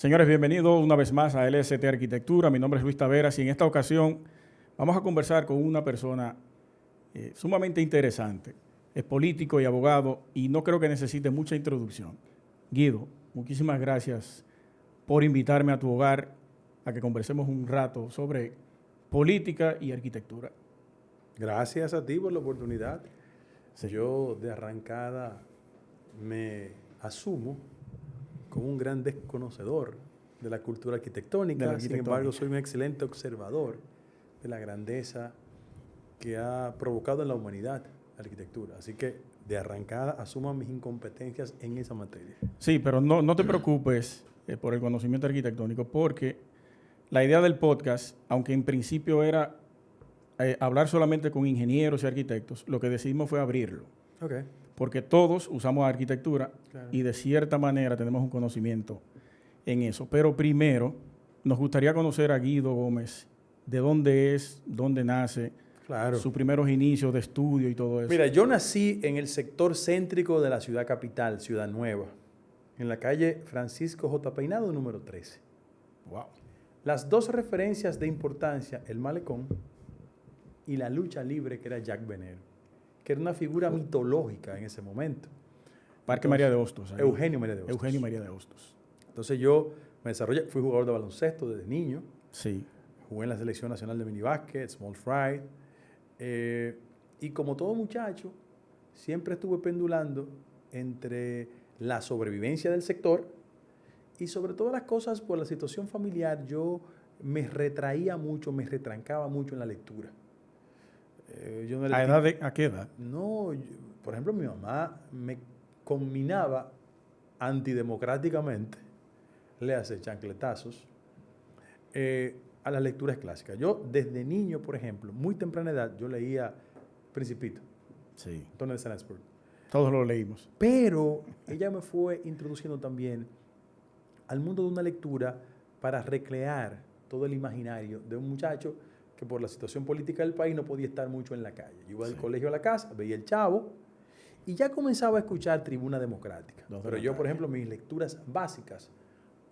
Señores, bienvenidos una vez más a LST Arquitectura. Mi nombre es Luis Taveras y en esta ocasión vamos a conversar con una persona sumamente interesante. Es político y abogado y no creo que necesite mucha introducción. Guido, muchísimas gracias por invitarme a tu hogar a que conversemos un rato sobre política y arquitectura. Gracias a ti por la oportunidad. Sí. Yo de arrancada me asumo como un gran desconocedor de la cultura arquitectónica. Sin embargo, soy un excelente observador de la grandeza que ha provocado en la humanidad la arquitectura. Así que de arrancada asumo mis incompetencias en esa materia. Sí, pero no te preocupes por el conocimiento arquitectónico, porque la idea del podcast, aunque en principio era hablar solamente con ingenieros y arquitectos, lo que decidimos fue abrirlo. Okay. Porque todos usamos arquitectura, Claro. y de cierta manera tenemos un conocimiento en eso. Pero primero nos gustaría conocer a Guido Gómez, de dónde es, dónde nace, Claro. sus primeros inicios de estudio y todo eso. Mira, yo nací en el sector céntrico de la ciudad capital, Ciudad Nueva, en la calle Francisco J. Peinado, número 13. Wow. Las dos referencias de importancia, el malecón y la lucha libre, que era Jack Venero, que era una figura mitológica en ese momento. Parque María de Hostos. Ahí. Eugenio María de Hostos. Eugenio María de Hostos. Entonces yo me desarrollé, fui jugador de baloncesto desde niño. Sí. Jugué en la Selección Nacional de Minibásquet, Small Fry. Y como todo muchacho, siempre estuve pendulando entre la sobrevivencia del sector y sobre todas las cosas por la situación familiar. Yo me retraía mucho, me retrancaba mucho en la lectura. ¿A qué edad? No, por ejemplo, mi mamá me combinaba antidemocráticamente, le hace chancletazos, a las lecturas clásicas. Yo desde niño, por ejemplo, muy temprana edad, yo leía Principito, Sí. Antonio de Saint-Exupéry. Todos lo leímos. Pero ella me fue introduciendo también al mundo de una lectura para recrear todo el imaginario de un muchacho que por la situación política del país no podía estar mucho en la calle. Yo iba del colegio a la casa, veía el Chavo y ya comenzaba a escuchar Tribuna Democrática. Pero yo, por ejemplo, mis lecturas básicas,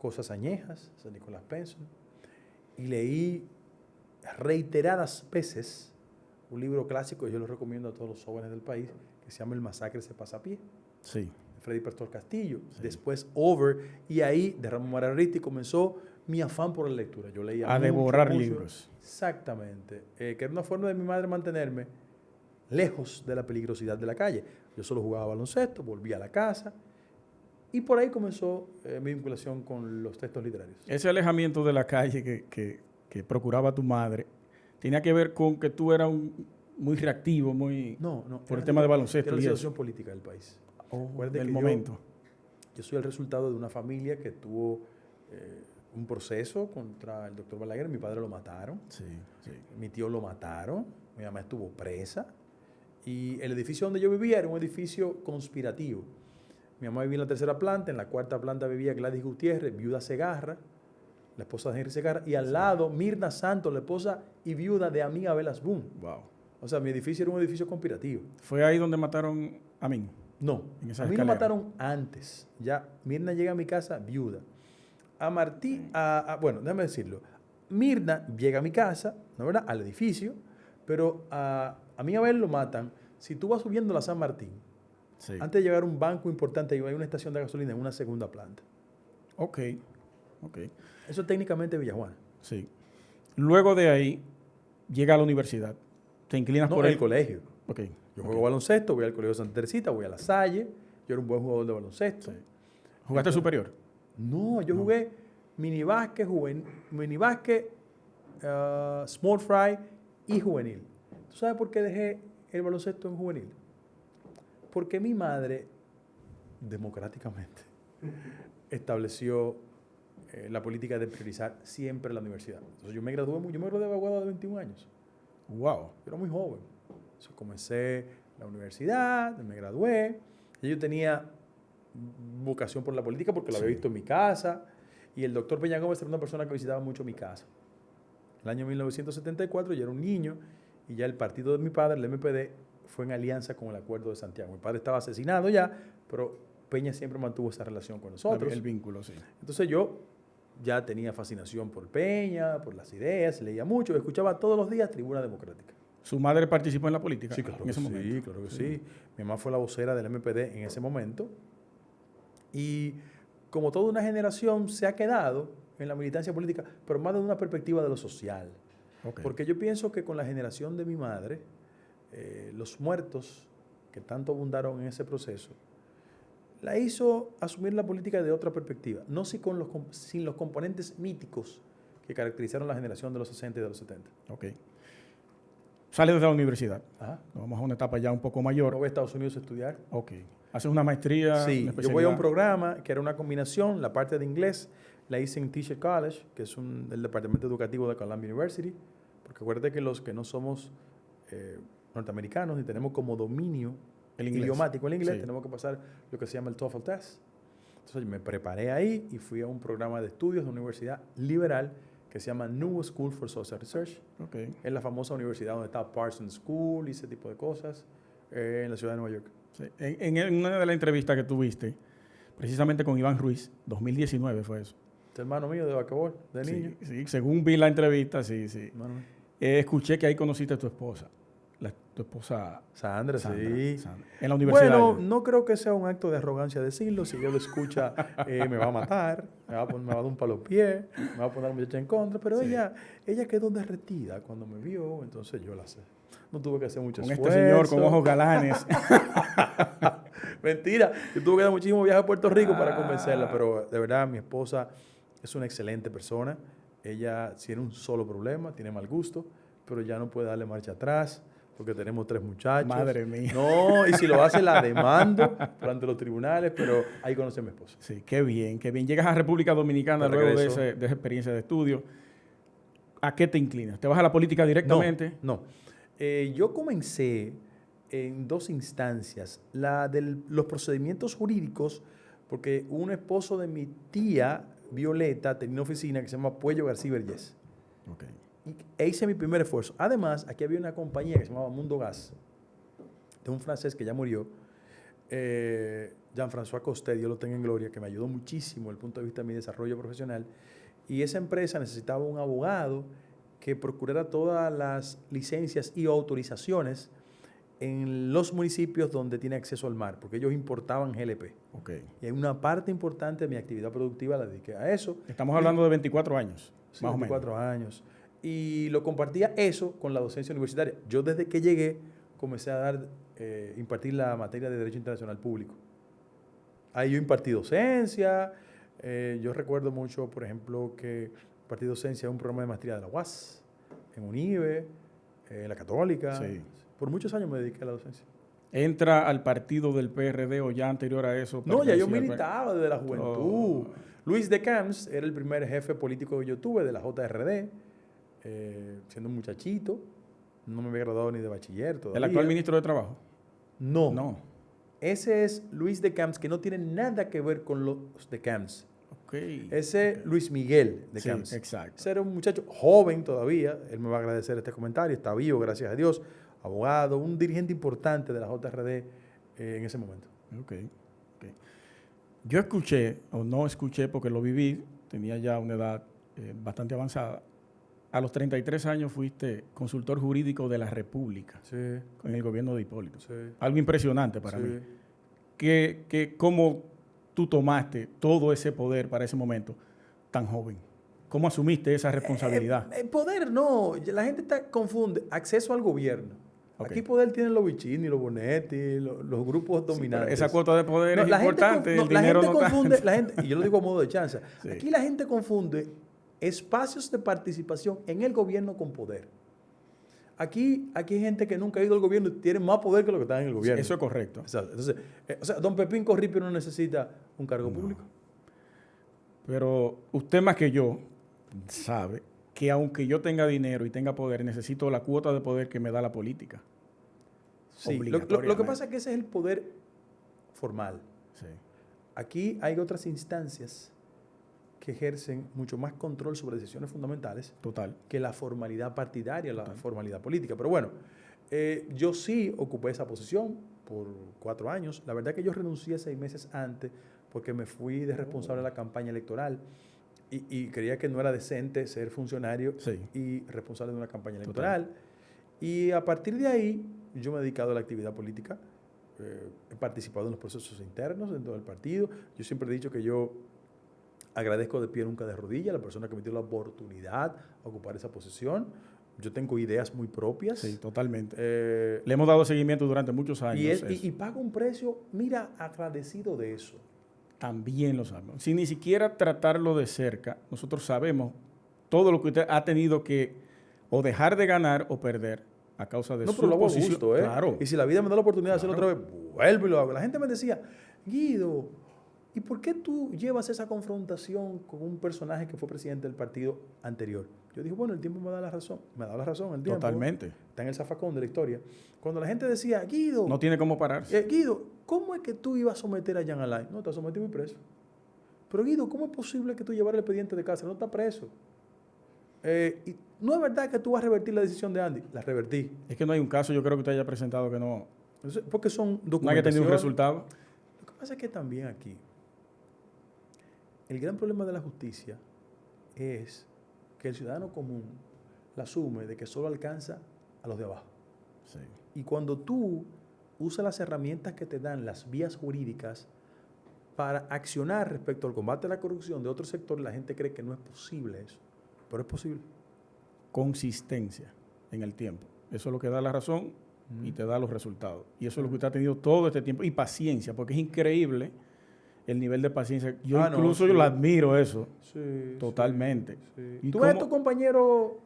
Cosas Añejas, San Nicolás Penson, y leí reiteradas veces un libro clásico, y yo lo recomiendo a todos los jóvenes del país, que se llama El Masacre se pasa a pie, Sí. de Freddy Pastor Castillo. Sí. Después Over, y ahí de Ramón Margariti comenzó mi afán por la lectura. Yo leía A devorar libros. Exactamente. Que era una forma de mi madre mantenerme lejos de la peligrosidad de la calle. Yo solo jugaba baloncesto, volvía a la casa, y por ahí comenzó mi vinculación con los textos literarios. Ese alejamiento de la calle que procuraba tu madre, ¿tenía que ver con que tú eras muy reactivo, muy No, por el tema de baloncesto era la y eso? situación política del país. Del momento. Yo soy el resultado de una familia que tuvo un proceso contra el doctor Balaguer. Mi padre lo mataron. Sí, sí. Mi tío lo mataron. Mi mamá estuvo presa. Y el edificio donde yo vivía era un edificio conspirativo. Mi mamá vivía en la tercera planta. En la cuarta planta vivía Gladys Gutiérrez, viuda Segarra, la esposa de Henry Segarra. Y al lado, Mirna Santos, la esposa y viuda de Amin Abel Asbun. Wow. O sea, mi edificio era un edificio conspirativo. ¿Fue ahí donde mataron a mí? No, a mí lo mataron antes. Ya Mirna llega a mi casa viuda. A Martí, bueno, déjame decirlo. Mirna llega a mi casa, ¿no, verdad? Al edificio, pero a mí a ver lo matan. Si tú vas subiendo la San Martín, Sí. antes de llegar a un banco importante, hay una estación de gasolina en una segunda planta. Ok. Eso es técnicamente Villajuana. Sí. Luego de ahí, llega a la universidad. Te inclinas No, por el colegio. Ok. Yo juego baloncesto, voy al colegio Santa Teresita, voy a La Salle. Yo era un buen jugador de baloncesto. Sí. ¿Jugaste superior? No, yo jugué minibásquet, small fry y juvenil. ¿Tú sabes por qué dejé el baloncesto en juvenil? Porque mi madre, democráticamente, estableció la política de priorizar siempre la universidad. Entonces yo me gradué de abogado de 21 años. Wow. Yo era muy joven. Entonces comencé la universidad, me gradué. Y yo tenía vocación por la política porque la había visto en mi casa. Y el doctor Peña Gómez era una persona que visitaba mucho mi casa. El año 1974 yo era un niño y ya el partido de mi padre, el MPD, fue en alianza con el Acuerdo de Santiago. Mi padre estaba asesinado ya, pero Peña siempre mantuvo esa relación con nosotros. El vínculo, sí. Entonces yo ya tenía fascinación por Peña, por las ideas, leía mucho, escuchaba todos los días Tribuna Democrática. ¿Su madre participó en la política Sí, claro en que ese sí, momento? claro que sí. Mi mamá fue la vocera del MPD en ese momento. Y como toda una generación se ha quedado en la militancia política, pero más de una perspectiva de lo social. Ok. Porque yo pienso que con la generación de mi madre, los muertos que tanto abundaron en ese proceso, la hizo asumir la política de otra perspectiva, no sin los componentes míticos que caracterizaron la generación de los 60 y de los 70. Ok. Sales de la universidad. Ajá. Nos vamos a una etapa ya un poco Yo mayor. voy a Estados Unidos a estudiar. Ok. Haces una maestría, una Sí, yo especialidad. voy a un programa que era una combinación, la parte de inglés la hice en Teacher College, que es el departamento educativo de Columbia University, porque acuérdate que los que no somos norteamericanos ni tenemos como dominio El inglés. idiomático el inglés, Sí. tenemos que pasar lo que se llama el TOEFL test. Entonces yo me preparé ahí y fui a un programa de estudios de una universidad liberal que se llama New School for Social Research. Okay. Es la famosa universidad donde está Parsons School y ese tipo de cosas, en la ciudad de Nueva York. Sí. En una de las entrevistas que tuviste, precisamente con Iván Ruiz, 2019 fue eso. Este hermano mío de basquetbol, de niño. Sí, según vi la entrevista, sí. Hermano mío. Escuché que ahí conociste a tu esposa. Tu esposa Sandra, sí. Sandra, en la universidad. Bueno, no creo que sea un acto de arrogancia decirlo. Si ella lo escucha, me va a matar, me va a dar un palo a los pies, me va a poner a la muchacha en contra. Pero Sí. ella quedó derretida cuando me vio, entonces yo la sé. No tuve que hacer mucho Con esfuerzo. este señor con ojos galanes. Mentira, yo tuve que dar muchísimo viaje a Puerto Rico para convencerla, pero de verdad mi esposa es una excelente persona. Ella tiene un solo problema, tiene mal gusto, pero ya no puede darle marcha atrás porque tenemos 3 muchachos. Madre mía. No, y si lo hace la demando ante los tribunales, pero ahí conoce a mi esposa. Sí, qué bien, qué bien. Llegas a República Dominicana De luego de regreso. esa experiencia de estudio. ¿A qué te inclinas? ¿Te vas a la política directamente? No. Yo comencé en 2 instancias. La de los procedimientos jurídicos, porque un esposo de mi tía, Violeta, tenía una oficina que se llama Puello García Vergés. Okay. E hice mi primer esfuerzo. Además, aquí había una compañía que se llamaba Mundo Gas, de un francés que ya murió, Jean-François Costet, Dios lo tenga en gloria, que me ayudó muchísimo desde el punto de vista de mi desarrollo profesional. Y esa empresa necesitaba un abogado que procurara todas las licencias y autorizaciones en los municipios donde tiene acceso al mar, porque ellos importaban GLP. Okay. Y hay una parte importante de mi actividad productiva la dediqué a eso. Estamos hablando de 24 años, Sí, más 24 o menos. años. Y lo compartía eso con la docencia universitaria. Yo desde que llegué comencé a impartir la materia de Derecho Internacional Público. Ahí yo impartí docencia. Yo recuerdo mucho, por ejemplo, que impartí docencia en un programa de maestría de la UAS, en UNIBE, en la Católica. Sí. Por muchos años me dediqué a la docencia. ¿Entra al partido del PRD o ya anterior a eso? No, ya yo pertenecía al militaba desde la juventud. Oh. Luis de Camps era el primer jefe político que yo tuve de la JRD, siendo un muchachito. No me había graduado ni de bachiller todavía. ¿El actual ministro de Trabajo? No. No. Ese es Luis de Camps, que no tiene nada que ver con los de Camps. Okay. Ese Luis Miguel de Sí, Camps. exacto. Ese era un muchacho joven todavía. Él me va a agradecer este comentario. Está vivo, gracias a Dios. Abogado, un dirigente importante de la JRD en ese momento. Okay. Yo escuché, o no escuché porque lo viví, tenía ya una edad bastante avanzada. A los 33 años fuiste consultor jurídico de la República Sí, en el gobierno de Hipólito. sí. Algo impresionante para Sí. mí. ¿Cómo tú tomaste todo ese poder para ese momento tan joven? ¿Cómo asumiste esa responsabilidad? Poder no, la gente confunde acceso al gobierno. Ok. Aquí poder tienen los Bichini, los Bonetti, los grupos Sí, pero dominantes. esa cuota de poder No, es la gente importante, no, el dinero no confunde, tanto. y yo lo digo a modo de chanza, Sí. aquí la gente confunde espacios de participación en el gobierno con poder. Aquí hay gente que nunca ha ido al gobierno y tiene más poder que los que están en el gobierno. Eso es correcto. Exacto. Entonces, don Pepín Corripio no necesita un cargo público. Pero usted más que yo sabe que aunque yo tenga dinero y tenga poder, necesito la cuota de poder que me da la política. Sí, lo que Obligatoriamente. pasa es que ese es el poder formal. Sí. Aquí hay otras instancias que ejercen mucho más control sobre decisiones fundamentales Total. que la formalidad partidaria, la formalidad política. Pero bueno, yo sí ocupé esa posición por 4 años. La verdad que yo renuncié 6 meses antes porque me fui de responsable de la campaña electoral y creía que no era decente ser funcionario Sí. y responsable de una campaña electoral. Y a partir de ahí, yo me he dedicado a la actividad política. He participado en los procesos internos dentro del partido. Yo siempre he dicho que yo agradezco de pie, nunca de rodilla, a la persona que me dio la oportunidad a ocupar esa posición. Yo tengo ideas muy propias. Sí, totalmente. Le hemos dado seguimiento durante muchos años. Y pago un precio, mira, agradecido de eso. También lo sabemos. Sin ni siquiera tratarlo de cerca, nosotros sabemos todo lo que usted ha tenido que o dejar de ganar o perder a causa de No, su pero lo hago a posición. gusto, ¿eh? Claro. Y si la vida me da la oportunidad de hacerlo otra vez, vuelvo y lo hago. La gente me decía, Guido, ¿y por qué tú llevas esa confrontación con un personaje que fue presidente del partido anterior? Yo dije, bueno, el tiempo me da la razón. Me da la razón el tiempo. Totalmente. Está en el zafacón de la historia. Cuando la gente decía, Guido... No tiene cómo pararse. Guido, ¿cómo es que tú ibas a someter a Jean Alain? No, te sometí muy preso. Pero Guido, ¿cómo es posible que tú llevaras el expediente de cárcel? No está preso. Y no es verdad que tú vas a revertir la decisión de Andy. La revertí. Es que no hay un caso, yo creo que usted haya presentado que no. Entonces, porque son documentaciones. No haya tenido un resultado. Lo que pasa es que también aquí, el gran problema de la justicia es que el ciudadano común la asume de que solo alcanza a los de abajo. Sí. Y cuando tú usas las herramientas que te dan las vías jurídicas para accionar respecto al combate a la corrupción de otro sector, la gente cree que no es posible eso. Pero es posible. Consistencia en el tiempo. Eso es lo que da la razón y te da los resultados. Y eso es lo que usted ha tenido todo este tiempo. Y paciencia, porque es increíble el nivel de paciencia. Yo incluso yo lo admiro eso. Sí, totalmente. Sí. ¿Y ¿Tú ves a tu compañero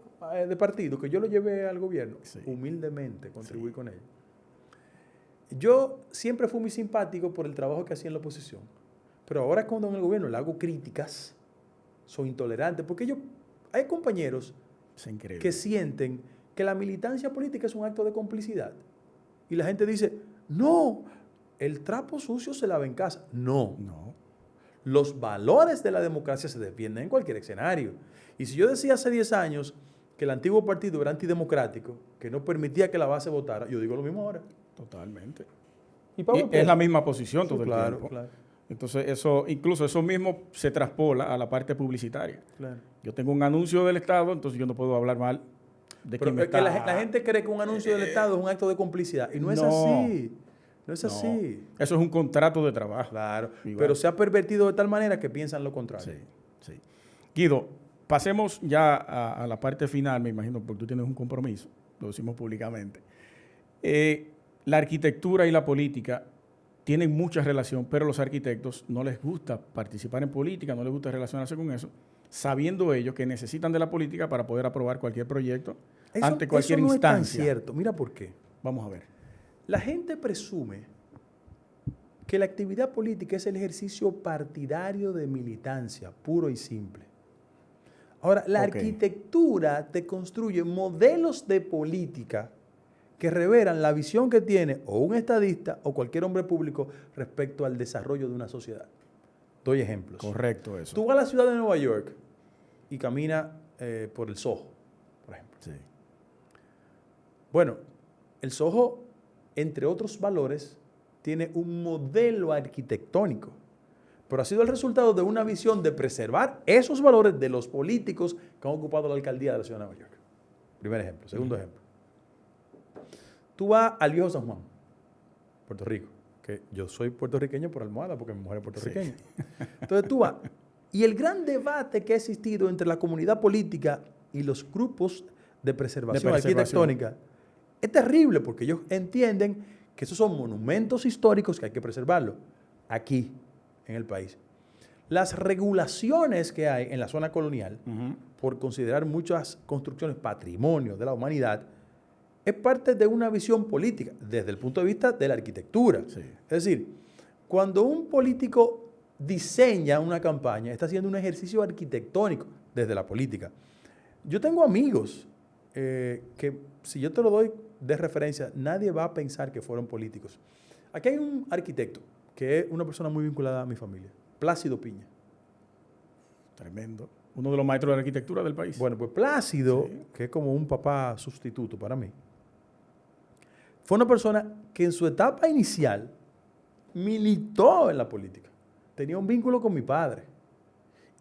de partido que yo lo llevé al gobierno? Sí. Humildemente contribuí con él. Yo siempre fui muy simpático por el trabajo que hacía en la oposición. Pero ahora cuando en el gobierno le hago críticas, soy intolerante, porque hay compañeros que sienten que la militancia política es un acto de complicidad. Y la gente dice, no, el trapo sucio se lava en casa. No. Los valores de la democracia se defienden en cualquier escenario. Y si yo decía hace 10 años que el antiguo partido era antidemocrático, que no permitía que la base votara, yo digo lo mismo ahora. Totalmente. Y es la misma posición todo el tiempo. Claro. Entonces, incluso eso mismo se traspola a la parte publicitaria. Claro. Yo tengo un anuncio del Estado, entonces yo no puedo hablar mal de quien me está... la gente cree que un anuncio del Estado es un acto de complicidad. Y no es así. No es así. Eso es un contrato de trabajo. Claro. Igual. Pero se ha pervertido de tal manera que piensan lo contrario. Sí. Guido, pasemos ya a la parte final, me imagino, porque tú tienes un compromiso. Lo decimos públicamente. La arquitectura y la política tienen mucha relación, pero los arquitectos no les gusta participar en política, no les gusta relacionarse con eso, sabiendo ellos que necesitan de la política para poder aprobar cualquier proyecto ante cualquier instancia. No es tan cierto. Mira por qué. Vamos a ver. La gente presume que la actividad política es el ejercicio partidario de militancia, puro y simple. Ahora, la arquitectura te construye modelos de política que revelan la visión que tiene o un estadista o cualquier hombre público respecto al desarrollo de una sociedad. Doy ejemplos. Correcto eso. Tú vas a la ciudad de Nueva York y caminas por el Soho, por ejemplo. Sí. Bueno, el Soho, entre otros valores, tiene un modelo arquitectónico, pero ha sido el resultado de una visión de preservar esos valores de los políticos que han ocupado la alcaldía de la ciudad de Nueva York. Primer ejemplo. Segundo ejemplo. Tú vas al viejo San Juan, Puerto Rico, que yo soy puertorriqueño por almohada porque mi mujer es puertorriqueña. Sí. Entonces tú vas, y el gran debate que ha existido entre la comunidad política y los grupos de preservación arquitectónica es terrible porque ellos entienden que esos son monumentos históricos que hay que preservarlos aquí en el país. Las regulaciones que hay en la zona colonial, por considerar muchas construcciones patrimonio de la humanidad, es parte de una visión política, desde el punto de vista de la arquitectura. Sí. Es decir, cuando un político diseña una campaña, está haciendo un ejercicio arquitectónico desde la política. Yo tengo amigos que, si yo te lo doy de referencia, nadie va a pensar que fueron políticos. Aquí hay un arquitecto que es una persona muy vinculada a mi familia, Plácido Piña. Tremendo. Uno de los maestros de arquitectura del país. Bueno, pues Plácido, que es como un papá sustituto para mí, fue una persona que en su etapa inicial militó en la política. Tenía un vínculo con mi padre.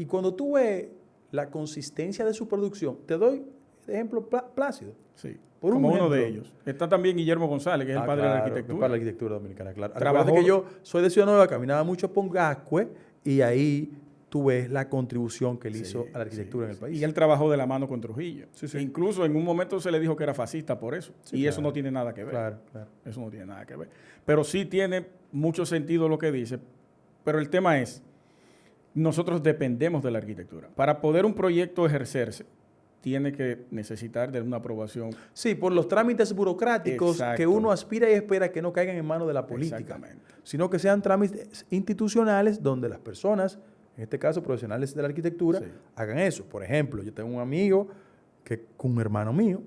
Y cuando tú ves la consistencia de su producción, te doy ejemplo Plácido. Sí, Por un como uno de ejemplo. ellos. Está también Guillermo González, que es el padre de la Claro, que arquitectura. para la arquitectura dominicana, claro. Trabajó- Recuerda que yo soy de Ciudad Nueva, caminaba mucho por Gascue y ahí tú ves la contribución que él hizo a la arquitectura en el país. Y él trabajó de la mano con Trujillo. Sí, sí. E incluso en un momento se le dijo que era fascista por eso. Sí, y claro. eso no tiene nada que ver. Claro, claro. Eso no tiene nada que ver. Pero sí tiene mucho sentido lo que dice. Pero el tema es, nosotros dependemos de la arquitectura. Para poder un proyecto ejercerse, tiene que necesitar de una aprobación. Sí, por los trámites burocráticos Exacto. que uno aspira y espera que no caigan en manos de la política, Exactamente. sino que sean trámites institucionales donde las personas, en este caso profesionales de la arquitectura, Sí. hagan eso. Por ejemplo, yo tengo un amigo, un hermano mío,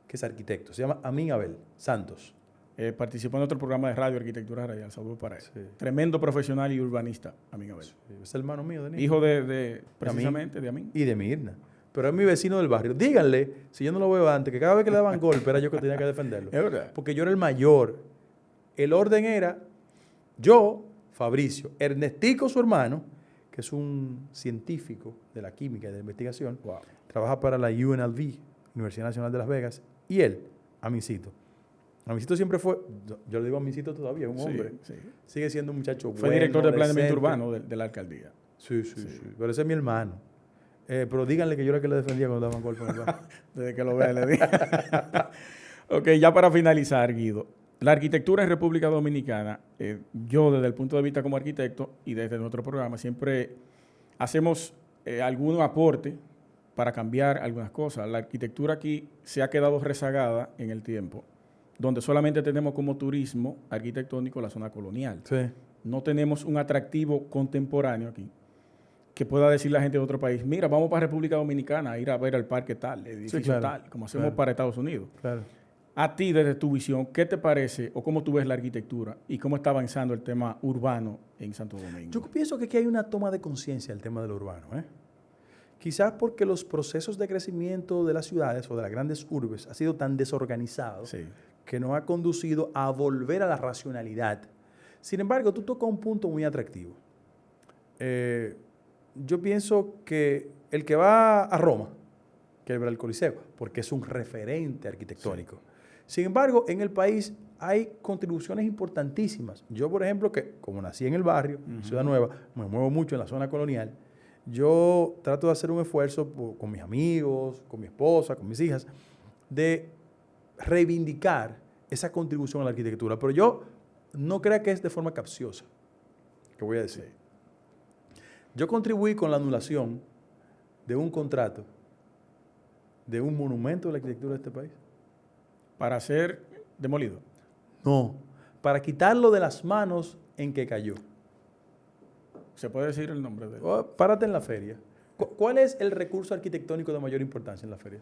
que es arquitecto, se llama Amin Abel Santos. Participó en otro programa de radio, Arquitectura Radial. Saludos para él. Sí. Tremendo profesional y urbanista, amigo Abel. Es hermano mío de niño. Hijo precisamente de Amin. Y de Mirna. Pero es mi vecino del barrio. Díganle, si yo no lo veo antes, que cada vez que le daban golpe era yo que tenía que defenderlo. Es verdad. Porque yo era el mayor. El orden era yo, Fabricio, Ernestico, su hermano, que es un científico de la química y de la investigación, Wow. trabaja para la UNLV, Universidad Nacional de Las Vegas, y él, Amincito. Amincito siempre fue, yo le digo Amincito todavía, un Sí, hombre. sí. Sigue siendo un muchacho Fue bueno, director de planeamiento decente. urbano de la alcaldía. Sí. Pero ese es mi hermano. Pero díganle que yo era el que le defendía cuando daban golpe en el barrio. Desde que lo vea le digo. Ok, ya para finalizar, Guido. La arquitectura en República Dominicana, yo desde el punto de vista como arquitecto y desde nuestro programa, siempre hacemos algún aporte para cambiar algunas cosas. La arquitectura aquí se ha quedado rezagada en el tiempo, donde solamente tenemos como turismo arquitectónico la zona colonial. Sí. No tenemos un atractivo contemporáneo aquí que pueda decir la gente de otro país, mira, vamos para República Dominicana a ir a ver el parque tal, el edificio claro, tal, como hacemos para Estados Unidos. Claro. A ti, desde tu visión, ¿qué te parece o cómo tú ves la arquitectura y cómo está avanzando el tema urbano en Santo Domingo? Yo pienso que aquí hay una toma de conciencia del tema del urbano. Quizás porque los procesos de crecimiento de las ciudades o de las grandes urbes ha sido tan desorganizado Sí. que nos ha conducido a volver a la racionalidad. Sin embargo, tú tocas un punto muy atractivo. Yo pienso que el que va a Roma quiere ver el Coliseo, porque es un referente arquitectónico. Sí. Sin embargo, en el país hay contribuciones importantísimas. Yo, por ejemplo, que como nací en el barrio, Ciudad Nueva, me muevo mucho en la zona colonial, yo trato de hacer un esfuerzo con mis amigos, con mi esposa, con mis hijas, de reivindicar esa contribución a la arquitectura. Pero yo no creo que es de forma capciosa, que voy a decir. Yo contribuí con la anulación de un contrato de un monumento de la arquitectura de este país. ¿Para ser demolido? No, para quitarlo de las manos en que cayó. ¿Se puede decir el nombre de él? Párate en la feria. ¿Cuál es el recurso arquitectónico de mayor importancia en la feria?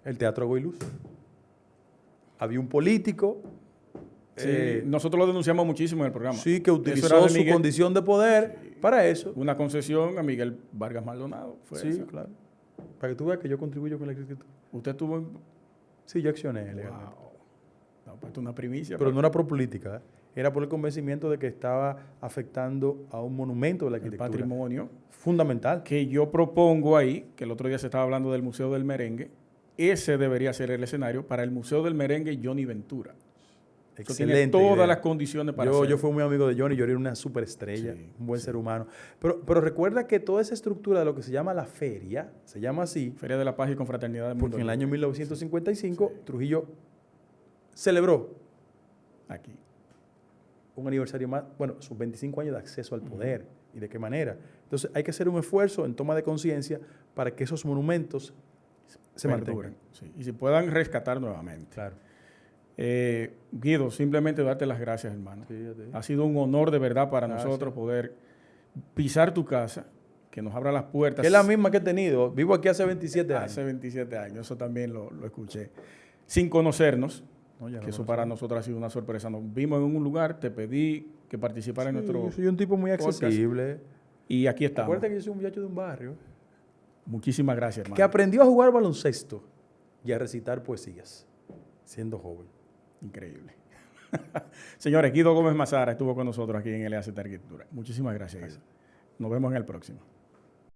El Teatro Agua y Luz. Había un político. Sí, nosotros lo denunciamos muchísimo en el programa. Sí, que utilizó su condición de poder para eso. Una concesión a Miguel Vargas Maldonado. Sí, esa. Claro. Para que tú veas que yo contribuyo con la arquitectura. ¿Usted tuvo...? Sí, yo accioné legalmente. Wow. No, pues es una primicia. Pero no era por política, era por el convencimiento de que estaba afectando a un monumento de la arquitectura. El patrimonio. Fundamental. Que yo propongo ahí, que el otro día se estaba hablando del Museo del Merengue, ese debería ser el escenario para el Museo del Merengue Johnny Ventura. Excelente. Tiene todas las condiciones para hacerlo. Yo fui muy amigo de Johnny, yo era una superestrella, un buen ser humano. Pero recuerda que toda esa estructura de lo que se llama la feria, se llama así. Feria de la Paz y Confraternidad del Mundo. Porque en el año 1955 Trujillo celebró aquí un aniversario más, bueno, sus 25 años de acceso al poder. ¿Y de qué manera? Entonces hay que hacer un esfuerzo en toma de conciencia para que esos monumentos se mantengan. Sí, y se puedan rescatar nuevamente. Claro. Guido, simplemente darte las gracias, hermano. Sí. Ha sido un honor de verdad para nosotros poder pisar tu casa, que nos abra las puertas. Que es la misma que he tenido. Vivo aquí hace 27 años. Hace 27 años, eso también lo escuché. Sin conocernos, que eso para nosotros ha sido una sorpresa. Nos vimos en un lugar, te pedí que participara en nuestro... Yo soy un tipo muy accesible. Podcast, y aquí estamos. Acuérdate que yo soy un muchacho de un barrio. Muchísimas gracias, hermano. Que aprendió a jugar baloncesto y a recitar poesías, siendo joven. Increíble. Señores, Guido Gómez Mazara estuvo con nosotros aquí en LAZ Arquitectura. Muchísimas gracias, Guido. Nos vemos en el próximo.